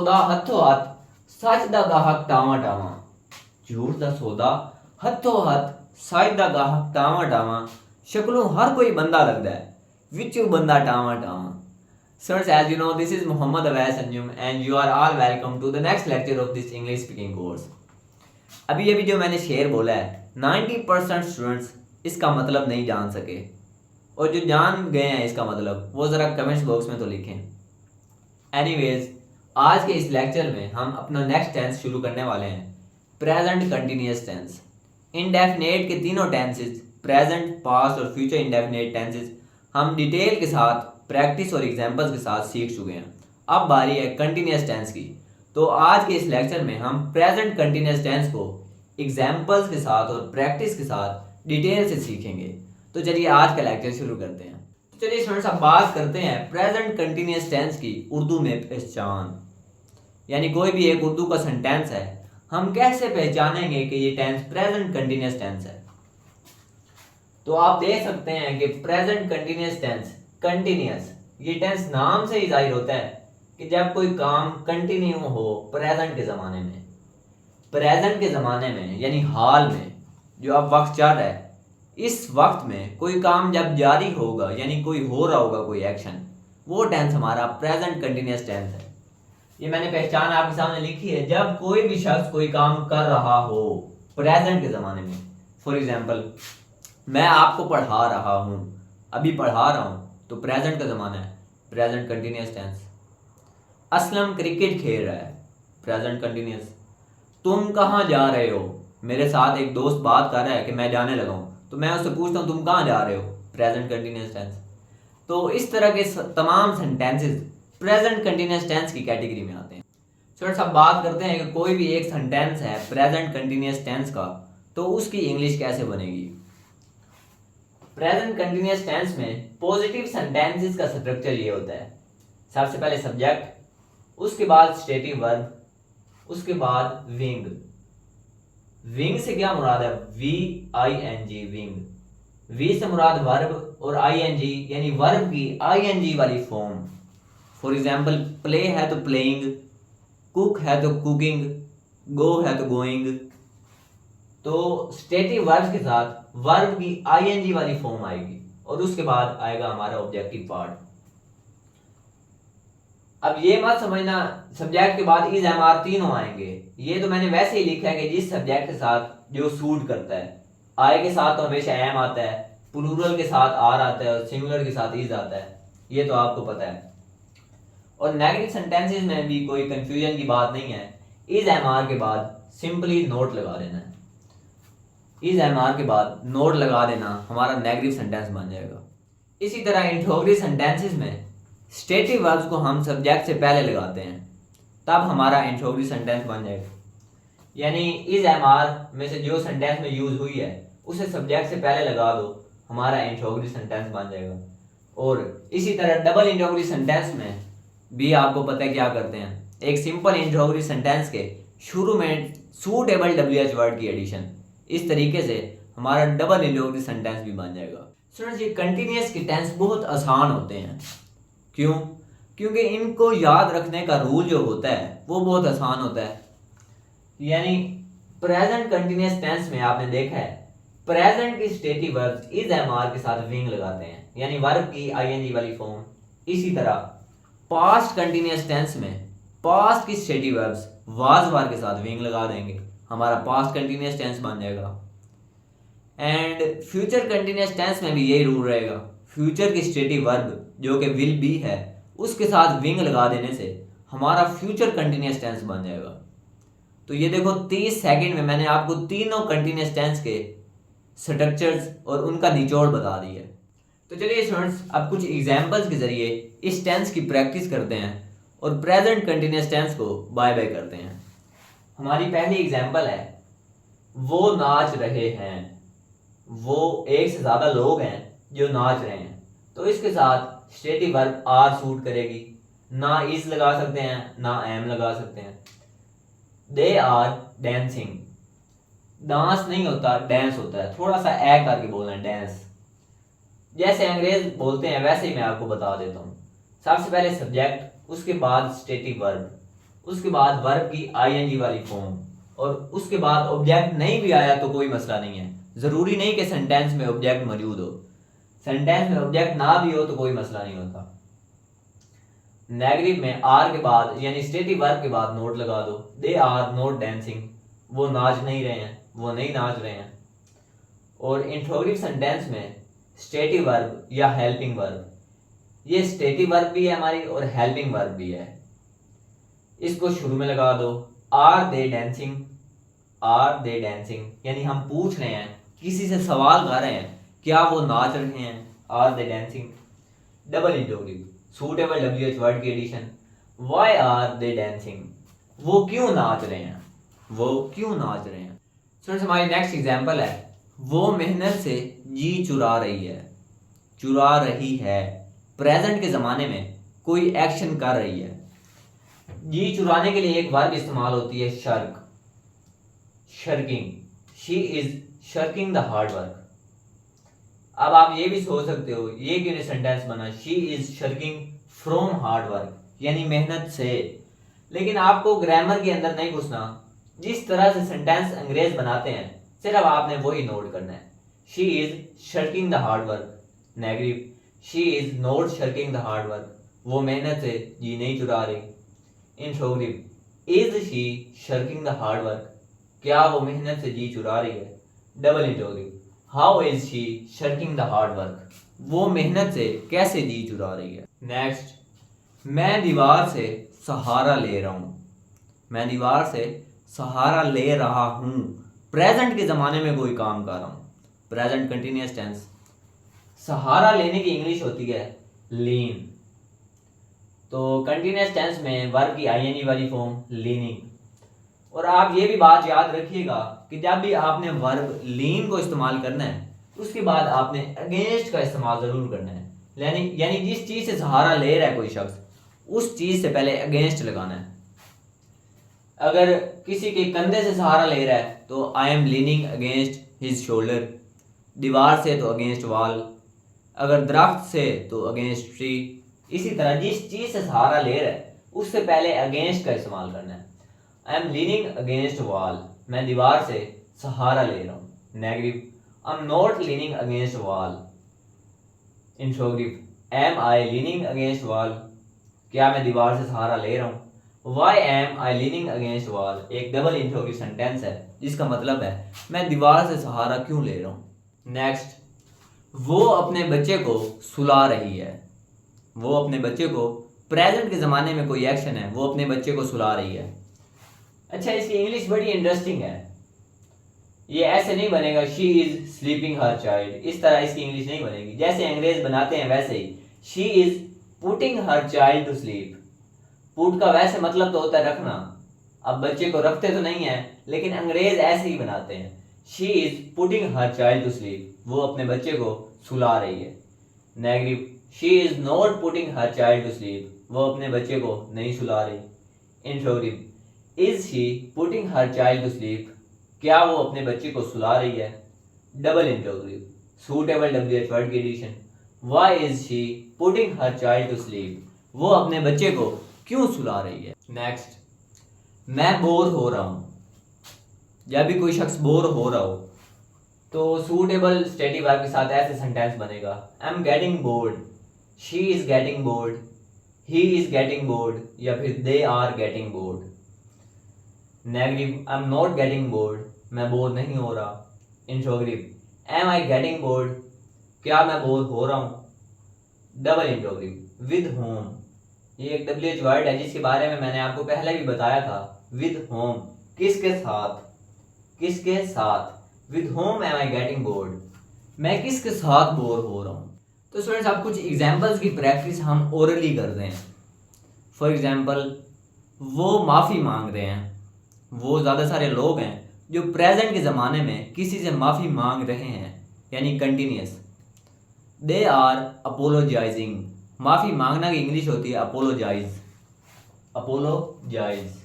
सौदा हथों हथ, सच दा गाहक टावां टावां। झूठ दा सौदा हथों हथ, सच दा गाहक टावां टावां। शक्लों हर कोई बंदा लगदा है, विचों बंदा टावां टावां। Sirs, as you know, this is Muhammad Awais Anjum and you are all welcome to the next lecture of this English speaking course. अभी अभी जो मैंने शेर बोला है 90% स्टूडेंट्स इसका मतलब नहीं जान सके, और जो जान गए हैं इसका मतलब वो ज़रा कमेंट्स बॉक्स में तो लिखें। एनीवेज, आज के इस लेक्चर में हम अपना नेक्स्ट टेंस शुरू करने वाले हैं, प्रेजेंट कंटिन्यूअस टेंस। इनडेफिनेट के तीनों टेंसेस, प्रेजेंट, पास्ट और फ्यूचर इंडेफिनेट टेंसेस हम डिटेल के साथ, प्रैक्टिस और एग्जांपल्स के साथ सीख चुके हैं। अब बारी है कंटिन्यूअस टेंस की। तो आज के इस लेक्चर में हम प्रेजेंट कंटिन्यूअस टेंस को एग्जांपल्स के साथ और प्रैक्टिस के साथ डिटेल से सीखेंगे। तो चलिए आज का लेक्चर शुरू करते हैं। तो चलिए स्टूडेंट्स, अब बात करते हैं प्रेजेंट कंटिन्यूअस टेंस की उर्दू में पहचान। यानी कोई भी एक उर्दू का सेंटेंस है, हम कैसे पहचानेंगे कि ये टेंस प्रेजेंट कंटिन्यूअस टेंस है। तो आप देख सकते हैं कि प्रेजेंट कंटिन्यूअस टेंस, कंटिन्यूअस, ये टेंस नाम से ही जाहिर होता है कि जब कोई काम कंटिन्यू हो प्रेजेंट के ज़माने में। प्रेजेंट के ज़माने में यानी हाल में, जो अब वक्त चल रहा है, इस वक्त में कोई काम जब जारी होगा यानी कोई हो रहा होगा कोई एक्शन, वो टेंस हमारा प्रेजेंट कंटिन्यूअस टेंस है। ये मैंने पहचान आपके सामने लिखी है, जब कोई भी शख्स कोई काम कर रहा हो प्रेजेंट के ज़माने में। फॉर एग्जाम्पल, मैं आपको पढ़ा रहा हूँ, अभी पढ़ा रहा हूँ, तो प्रेजेंट का ज़माना है, present continuous tense. Aslam cricket खेल रहा है, प्रेजेंट कंटिन्यूअस। तुम कहाँ जा रहे हो, मेरे साथ एक दोस्त बात कर रहा है कि मैं जाने लगा हूँ, तो मैं उससे पूछता हूँ तुम कहाँ जा रहे हो, प्रेजेंट कंटिन्यूअस टेंस। तो इस तरह के तमाम सेंटेंसेस प्रेजेंट कंटिन्यूअस टेंस की कैटेगरी में आते हैं। सर, अब बात करते हैं कि कोई भी एक सेंटेंस है प्रेजेंट कंटिन्यूअस टेंस का, तो उसकी इंग्लिश कैसे बनेगी। प्रेजेंट कंटिन्यूअस टेंस में पॉजिटिव सेंटेंसेस का स्ट्रक्चर ये होता है, सबसे पहले सब्जेक्ट, उसके बाद स्टेटिव वर्ब, उसके बाद विंग। विंग से क्या मुराद है, VING, विंग। वी से मुराद वर्ब और ING यानी वर्ब की ING वाली फॉर्म। फॉर एग्जाम्पल, प्ले है तो प्लेइंग, कुक है तो कुकिंग, गो है तो गोइंग। तो स्टेटिव वर्ब्स के साथ वर्ब की ING वाली फॉर्म आएगी और उसके बाद आएगा हमारा ऑब्जेक्टिव पार्ट। अब ये मत समझना सब्जेक्ट के बाद इज एम आर तीनों आएंगे, ये तो मैंने वैसे ही लिखा है कि जिस सब्जेक्ट के साथ जो सूट करता है। आई के साथ तो हमेशा एम आता है, प्लूरल के साथ आर आता है और सिंगुलर के साथ इज आता है, ये तो आपको पता है। और नेगेटिव सेंटेंसेस में भी कोई कंफ्यूजन की बात नहीं है, इज एम आर के बाद सिंपली नोट लगा देना है। इज एम आर के बाद नोट लगा देना हमारा नेगेटिव सेंटेंस बन जाएगा। इसी तरह इंट्रोगेटिव सेंटेंसेस में स्टेटिव वर्ब्स को हम सब्जेक्ट से पहले लगाते हैं, तब हमारा इंट्रोगेटिव सेंटेंस बन जाएगा। यानी इज एम आर में से जो सेंटेंस में यूज हुई है उसे सब्जेक्ट से पहले लगा दो, हमारा इंट्रोगेटिव सेंटेंस बन जाएगा। और इसी तरह डबल इंट्रोगेटिव सेंटेंस में भी आपको पता है क्या करते हैं, एक सिंपल इंट्रोगेटिव सेंटेंस के शुरू में सूटेबल WH वर्ड की एडिशन, इस तरीके से हमारा डबल इंट्रोगेटिव सेंटेंस भी बन जाएगा। स्टूडेंट्स, ये कंटिन्यूअस के टेंस बहुत आसान होते हैं। क्यों? क्योंकि इनको याद रखने का रूल जो होता है वो बहुत आसान होता है। यानी प्रेजेंट कंटिन्यूअस टेंस में आपने देखा है प्रेजेंट की stative verbs is am are के साथ विंग लगाते हैं, यानी वर्ब की ING वाली फॉर्म। इसी तरह पास्ट कंटिन्यूअस टेंस में पास्ट की स्टेटिव वर्ब्स वाज वार के साथ विंग लगा देंगे, हमारा पास्ट कंटिन्यूअस टेंस बन जाएगा। एंड फ्यूचर कंटिन्यूअस टेंस में भी यही रूल रहेगा, फ्यूचर की स्टेटिव वर्ब जो कि विल बी है उसके साथ विंग लगा देने से हमारा फ्यूचर कंटिन्यूअस टेंस बन जाएगा। तो ये देखो 30 सेकंड में मैंने आपको तीनों कंटिन्यूअस टेंस के स्ट्रक्चर्स और उनका निचोड़ बता दिया है। तो चलिए स्टूडेंट्स, अब कुछ एग्जांपल्स के जरिए इस टेंस की प्रैक्टिस करते हैं और प्रेजेंट कंटिन्यूअस टेंस को बाय बाय करते हैं। हमारी पहली एग्जांपल है, वो नाच रहे हैं। वो एक से ज़्यादा लोग हैं जो नाच रहे हैं, तो इसके साथ स्टेटिव वर्ब आर सूट करेगी, ना इज लगा सकते हैं ना एम लगा सकते हैं। दे आर डांसिंग, डांस नहीं होता डांस होता है, थोड़ा सा ए करके बोलना है डांस, जैसे अंग्रेज बोलते हैं वैसे ही मैं आपको बता देता हूँ। सबसे पहले सब्जेक्ट, उसके बाद स्टेटिव वर्ब, उसके बाद वर्ब की आईएनजी वाली फॉर्म, और उसके बाद ऑब्जेक्ट नहीं भी आया तो कोई मसला नहीं है। ज़रूरी नहीं कि सेंटेंस में ऑब्जेक्ट मौजूद हो, सेंटेंस में ऑब्जेक्ट ना भी हो तो कोई मसला नहीं होता। नेगेटिव में आर के बाद यानी स्टेटिव वर्ब के बाद नोट लगा दो। दे आर नॉट डांसिंग, वो नाच नहीं रहे हैं, वो नहीं नाच रहे हैं। और इंट्रोगेटिव सेंटेंस में स्टेटिव वर्ब या हेल्पिंग वर्ब, ये स्टेटिव वर्ब भी है हमारी और हेल्पिंग वर्ब भी है। इसको शुरू में लगा दो। Are they dancing, are they dancing यानी हम पूछ रहे हैं, किसी से सवाल कर रहे हैं, क्या वो नाच रहे हैं, are they dancing. Double interrogative suitable WH word की addition, why are they dancing, वो क्यों नाच रहे हैं, वो क्यों नाच रहे हैं। स्टूडेंट्स हमारी नेक्स्ट एग्जांपल है, वो मेहनत से जी चुरा रही है, चुरा रही है। प्रेजेंट के ज़माने में कोई एक्शन कर रही है। जी चुराने के लिए एक वर्ब इस्तेमाल होती है shirk, shirking. She is shirking the hard work. अब आप ये भी सोच सकते हो ये क्यों सेंटेंस बना, she is shirking from hard work यानी मेहनत से। लेकिन आपको ग्रामर के अंदर नहीं घुसना, जिस तरह से सेंटेंस अंग्रेज बनाते हैं सिर्फ आपने वही नोट करना है। She is shirking the hard work. Negative, she is not shirking the hard work, वो मेहनत से जी नहीं चुरा रही। Interrogative, is she shirking the hard work, क्या वो मेहनत से जी चुरा रही है। Double interrogative, how is she shirking the hard work, वो मेहनत से कैसे जी चुरा रही है। नेक्स्ट, मैं दीवार से सहारा ले रहा हूँ, मैं दीवार से सहारा ले रहा हूँ। प्रेजेंट के ज़माने में कोई काम कर रहा हूँ, प्रेजेंट कंटिन्यूअस टेंस। सहारा लेने की इंग्लिश होती है लीन, तो कंटिन्यूअस टेंस में वर्ब की आईएनजी वाली फॉर्म लीनिंग। और आप ये भी बात याद रखिएगा कि जब भी आपने वर्ब लीन को इस्तेमाल करना है उसके बाद आपने अगेंस्ट का इस्तेमाल ज़रूर करना है। यानी जिस चीज़ से सहारा ले रहा है कोई शख्स, उस चीज़ से पहले अगेंस्ट लगाना है। अगर किसी के कंधे से सहारा ले रहा है तो आई am leaning against his shoulder. दीवार से तो अगेंस्ट वॉल, अगर दरख्त से तो अगेंस्ट ट्री। इसी तरह जिस चीज़ से सहारा ले रहा है उससे पहले अगेंस्ट का इस्तेमाल करना है। I am leaning against wall, मैं दीवार से सहारा ले रहा हूँ। Negative, I am not leaning against wall. Interrogative, am I leaning against wall, क्या मैं दीवार से सहारा ले रहा हूँ। Why am I leaning against wall एक डबल इंट्रोगेटिव सेंटेंस है जिसका मतलब है मैं दीवार से सहारा क्यों ले रहा हूँ। नेक्स्ट, वो अपने बच्चे को सुला रही है, वो अपने बच्चे को, प्रेजेंट के ज़माने में कोई एक्शन है, वो अपने बच्चे को सुला रही है। अच्छा, इसकी इंग्लिश बड़ी इंटरेस्टिंग है, ये ऐसे नहीं बनेगा she is sleeping her child, इस तरह इसकी इंग्लिश नहीं बनेगी। जैसे अंग्रेज बनाते हैं वैसे ही, she is putting her child to sleep. Put का वैसे मतलब तो होता है रखना, अब बच्चे को रखते तो नहीं है लेकिन अंग्रेज ऐसे ही बनाते हैं। She is putting her child to sleep, वो अपने बच्चे को सुला रही है। Negative, she is not putting her child to sleep, वो अपने बच्चे को नहीं सुला रही। Interrogative, is she putting her child to sleep, क्या वो अपने बच्चे को सुला रही है। Double interrogative suitable WH word की addition, why is she putting her child to sleep, वो अपने बच्चे को क्यों सुला रही है। नेक्स्ट, मैं बोर हो रहा हूँ, जब भी कोई शख्स बोर हो रहा हो तो सूटेबल स्टेटिव वर्ब के साथ ऐसे सेंटेंस बनेगा, I am getting bored, she is getting bored, he is getting bored, या फिर they are getting bored. Negative, I am not getting bored, मैं बोर नहीं हो रहा। Interrogative, am I getting bored, क्या मैं बोर हो रहा हूँ। डबल इंट्रोगेटिव विद होम, ये एक WH वर्ड है जिसके बारे में मैंने आपको पहले भी बताया था। विद होम, किसके साथ, किसके साथ। With whom am I getting bored, मैं किसके साथ बोर हो रहा हूँ। तो स्टूडेंट्स, आप कुछ एग्जांपल्स की प्रैक्टिस हम ओरली करते हैं। फॉर एग्जांपल, वो माफ़ी मांग रहे हैं, वो ज़्यादा सारे लोग हैं जो प्रेजेंट के ज़माने में किसी से माफ़ी मांग रहे हैं यानी कंटिन्यूस। दे आर अपोलोजाइजिंग, माफ़ी मांगना की इंग्लिश होती है अपोलोजाइज, अपोलोजाइज।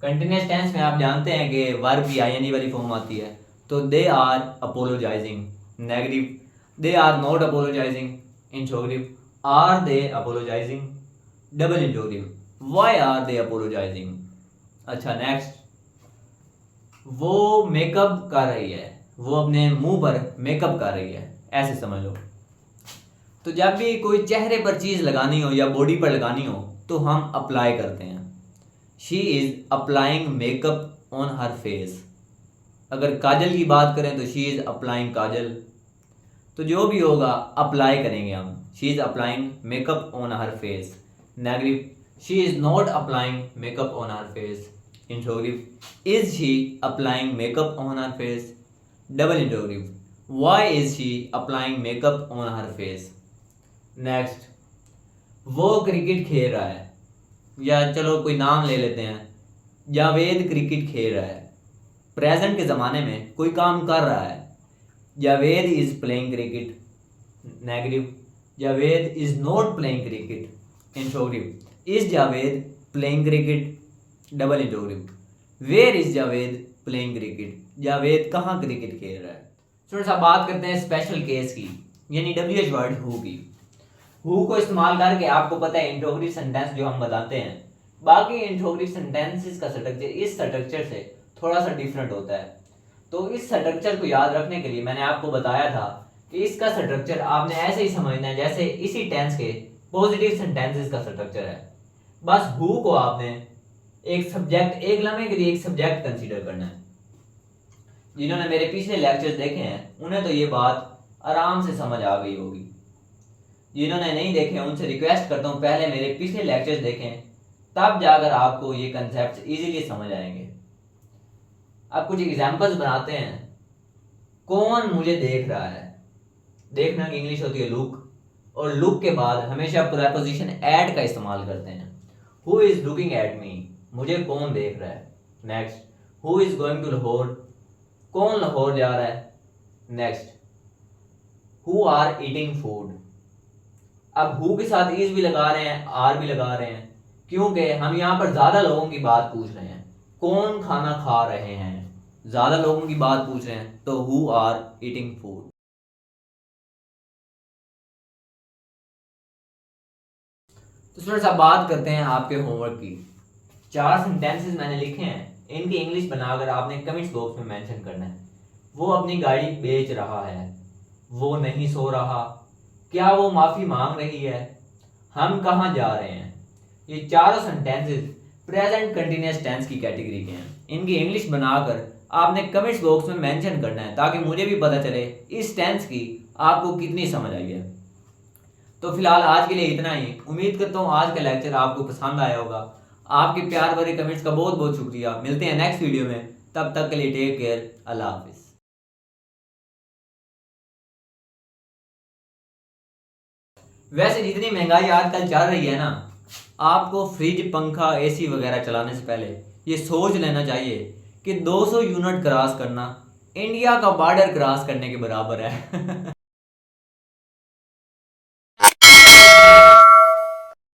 कंटिन्यूअस टेंस में आप जानते हैं कि वर्ब की आईएनजी वाली फॉर्म आती है, तो they are apologising. Negative, they are not apologising, interrogative are they apologising, double interrogative why are they apologising. अच्छा नेक्स्ट, वो मेकअप कर रही है, वो अपने मुंह पर मेकअप कर रही है, ऐसे समझ लो। तो जब भी कोई चेहरे पर चीज़ लगानी हो या बॉडी पर लगानी हो तो हम अप्लाई करते हैं। She is applying makeup on her face. अगर काजल की बात करें तो शी इज़ अप्लाइंग काजल। तो जो भी होगा अप्लाई करेंगे हम। She is applying makeup on her face. Negative, she is not applying makeup on her face. Interrogative, is she applying makeup on her face. Double interrogative, why is she applying makeup on her face. Next, वो cricket खेल रहा है, या चलो कोई नाम ले लेते हैं, जावेद क्रिकेट खेल रहा है। प्रेजेंट के ज़माने में कोई काम कर रहा है। Javed is playing cricket. Negative, Javed is not playing cricket. Interrogative, is Javed playing cricket. Double interrogative, where is Javed playing cricket. Javed कहाँ क्रिकेट खेल रहा है। थोड़ा सा बात करते हैं स्पेशल केस की, यानी WH वर्ड हु की। हु को इस्तेमाल करके आपको पता है इंट्रोगेटिव सेंटेंस जो हम बताते हैं, बाकी इंट्रोगेटिव सेंटेंसेस का स्ट्रक्चर इस स्ट्रक्चर से थोड़ा सा डिफरेंट होता है। तो इस स्ट्रक्चर को याद रखने के लिए मैंने आपको बताया था कि इसका स्ट्रक्चर आपने ऐसे ही समझना है जैसे इसी टेंस के पॉजिटिव सेंटेंसेस का स्ट्रक्चर है। बस हु को आपने एक सब्जेक्ट, एक लम्हे के लिए एक सब्जेक्ट कंसीडर करना है। जिन्होंने मेरे पिछले लेक्चर्स देखे हैं उन्हें तो ये बात आराम से समझ आ गई होगी। जिन्होंने नहीं देखे उनसे रिक्वेस्ट करता हूँ पहले मेरे पिछले लेक्चर्स देखें, तब जाकर आपको ये कंसेप्ट इजीली समझ आएंगे। अब कुछ एग्जांपल्स बनाते हैं। कौन मुझे देख रहा है, देखना की इंग्लिश होती है लुक, और लुक के बाद हमेशा प्रीपोजिशन एट का इस्तेमाल करते हैं। Who is looking at me, मुझे कौन देख रहा है। Next, who is going to Lahore, कौन लाहौर जा रहा है। Next, who are eating food. अब हु के साथ इज भी लगा रहे हैं, आर भी लगा रहे हैं, क्योंकि हम यहाँ पर ज्यादा लोगों की बात पूछ रहे हैं। कौन खाना खा रहे हैं, ज्यादा लोगों की बात पूछ रहे हैं, तो हु आर ईटिंग फूड। तो थोड़ा सा बात करते हैं आपके होमवर्क की। 4 सेंटेंसेस मैंने लिखे हैं, इनकी इंग्लिश बनाकर आपने कमेंट्स बॉक्स में मेंशन करना है। वो अपनी गाड़ी बेच रहा है, वो नहीं सो रहा, क्या वो माफ़ी मांग रही है, हम कहाँ जा रहे हैं। ये चारों सेंटेंसेस प्रेजेंट कंटिन्यूअस टेंस की कैटेगरी के हैं। इनकी इंग्लिश बनाकर आपने कमेंट्स बॉक्स में मेंशन करना है ताकि मुझे भी पता चले इस टेंस की आपको कितनी समझ आई है। तो फिलहाल आज के लिए इतना ही। उम्मीद करता हूँ आज का लेक्चर आपको पसंद आया होगा। आपके प्यार भरे कमेंट्स का बहुत बहुत शुक्रिया। मिलते हैं नेक्स्ट वीडियो में, तब तक के लिए टेक केयर, अल्लाह हाफिज़। वैसे जितनी महंगाई आजकल चल रही है ना, आपको फ्रिज, पंखा, AC वगैरह चलाने से पहले ये सोच लेना चाहिए कि 200 यूनिट क्रॉस करना इंडिया का बॉर्डर क्रॉस करने के बराबर है।